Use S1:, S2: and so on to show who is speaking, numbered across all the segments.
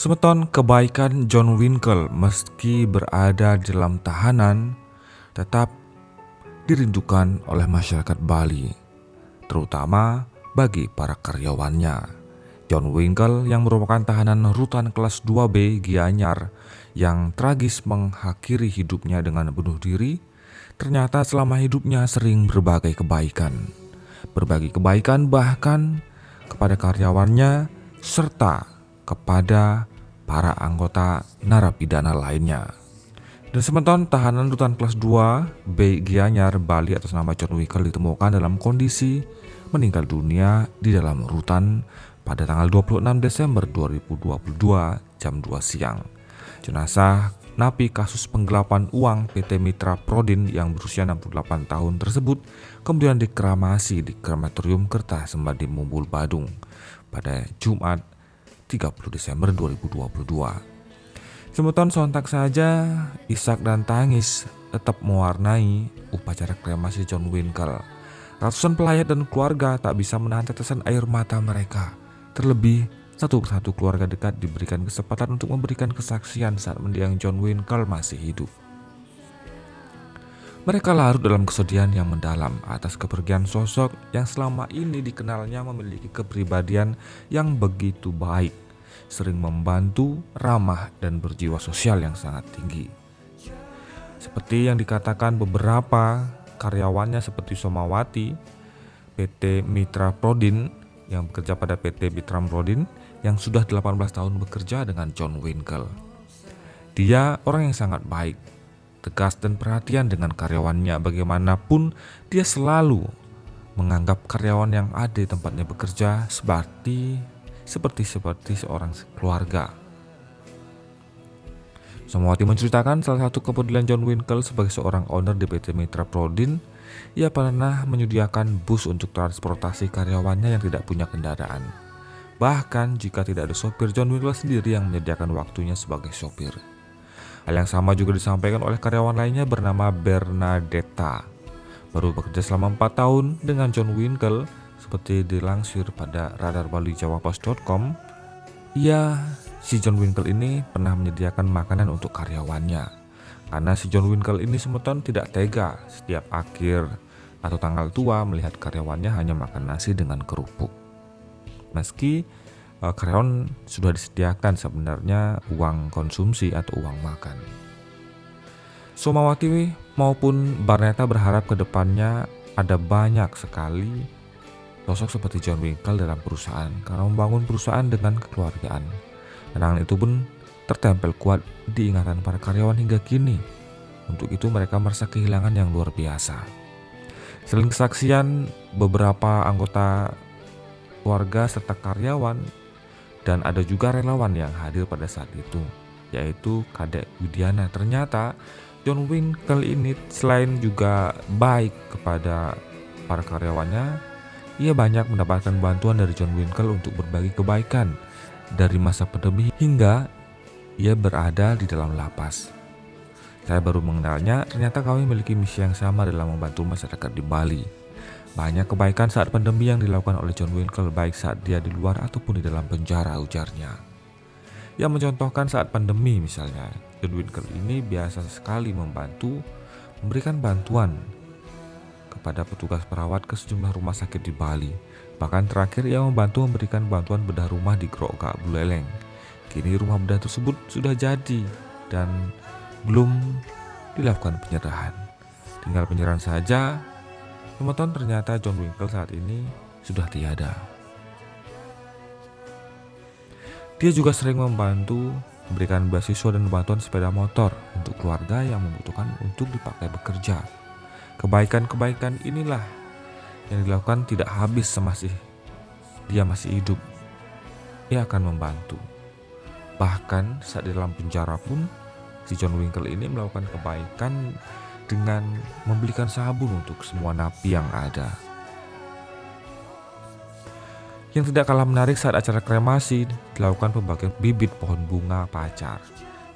S1: Semeton kebaikan John Winkle meski berada dalam tahanan tetap dirindukan oleh masyarakat Bali, terutama bagi para karyawannya. John Winkle yang merupakan tahanan rutan kelas 2B Gianyar yang tragis mengakhiri hidupnya dengan bunuh diri, ternyata selama hidupnya sering berbagi kebaikan bahkan kepada karyawannya serta kepada para anggota narapidana lainnya. Dan semeton tahanan rutan kelas 2B Gianyar Bali atas nama John Winkle ditemukan dalam kondisi meninggal dunia di dalam rutan pada tanggal 26 Desember 2022 jam 2 siang. Jenazah napi kasus penggelapan uang PT Mitra Prodin yang berusia 68 tahun tersebut kemudian dikremasi di krematorium Kertasembadi Mumbul Badung pada Jumat 30 Desember 2022. Semeton sontak saja isak dan tangis tetap mewarnai upacara kremasi John Winkle. Ratusan pelayat dan keluarga tak bisa menahan tetesan air mata mereka. Terlebih satu persatu keluarga dekat diberikan kesempatan untuk memberikan kesaksian saat mendiang John Winkle masih hidup. Mereka larut dalam kesedihan yang mendalam atas kepergian sosok yang selama ini dikenalnya memiliki kepribadian yang begitu baik, sering membantu, ramah, dan berjiwa sosial yang sangat tinggi. Seperti yang dikatakan beberapa karyawannya seperti Somawati, PT Mitra Prodin yang bekerja pada PT Mitra Prodin yang sudah 18 tahun bekerja dengan John Winkle. Dia orang yang sangat baik, tegas dan perhatian dengan karyawannya. Bagaimanapun dia selalu menganggap karyawan yang ada di tempatnya bekerja seperti seorang keluarga. Somawati menceritakan salah satu kepedulian John Winkle sebagai seorang owner di PT Mitra Prodin. Ia pernah menyediakan bus untuk transportasi karyawannya yang tidak punya kendaraan. Bahkan jika tidak ada sopir, John Winkle sendiri yang menyediakan waktunya sebagai sopir. Hal yang sama juga disampaikan oleh karyawan lainnya bernama Bernadetta. Baru bekerja selama 4 tahun dengan John Winkle, seperti dilansir pada radarbaliJawaPos.com. Si John Winkle ini pernah menyediakan makanan untuk karyawannya. Karena si John Winkle ini semeton tidak tega setiap akhir atau tanggal tua melihat karyawannya hanya makan nasi dengan kerupuk. Meski karyawan sudah disediakan sebenarnya uang konsumsi atau uang makan. Somawati maupun Barnetta berharap ke depannya ada banyak sekali sosok seperti John Winkle dalam perusahaan karena membangun perusahaan dengan kekeluargaan. Kenangan itu pun tertempel kuat di ingatan para karyawan hingga kini. Untuk itu mereka merasa kehilangan yang luar biasa. Selain kesaksian beberapa anggota keluarga serta karyawan, dan ada juga relawan yang hadir pada saat itu, yaitu Kadek Widiana. Ternyata John Winkle ini selain juga baik kepada para karyawannya, ia banyak mendapatkan bantuan dari John Winkle untuk berbagi kebaikan dari masa pandemi hingga ia berada di dalam lapas. Saya baru mengenalnya, ternyata kami memiliki misi yang sama dalam membantu masyarakat di Bali. Banyak kebaikan saat pandemi yang dilakukan oleh John Winkle baik saat dia di luar ataupun di dalam penjara, ujarnya. Yang mencontohkan saat pandemi misalnya, John Winkle ini biasa sekali memberikan bantuan kepada petugas perawat ke sejumlah rumah sakit di Bali. Bahkan terakhir ia membantu memberikan bantuan bedah rumah di Grogak Buleleng. Kini rumah bedah tersebut sudah jadi dan belum dilakukan penyerahan. Tinggal penyerahan saja. Semeton ternyata John Winkle saat ini sudah tiada. Dia juga sering membantu memberikan beasiswa dan bantuan sepeda motor untuk keluarga yang membutuhkan untuk dipakai bekerja. Kebaikan-kebaikan inilah yang dilakukan tidak habis semasa dia masih hidup. Ia akan membantu. Bahkan saat di dalam penjara pun si John Winkle ini melakukan kebaikan dengan membelikan sabun untuk semua napi yang ada. Yang tidak kalah menarik saat acara kremasi dilakukan pembagian bibit pohon bunga pacar.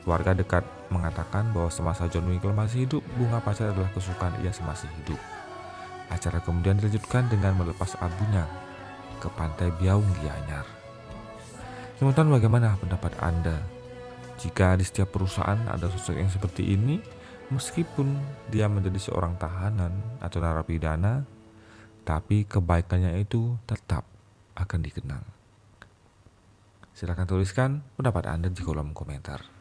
S1: Keluarga dekat mengatakan bahwa semasa John Winkle masih hidup, bunga pacar adalah kesukaan ia semasa hidup. Acara kemudian dilanjutkan dengan melepas abunya ke pantai Biaung Gianyar. Sementara bagaimana pendapat Anda? Jika di setiap perusahaan ada sosok yang seperti ini, meskipun dia menjadi seorang tahanan atau narapidana, tapi kebaikannya itu tetap akan dikenang. Silakan tuliskan pendapat Anda di kolom komentar.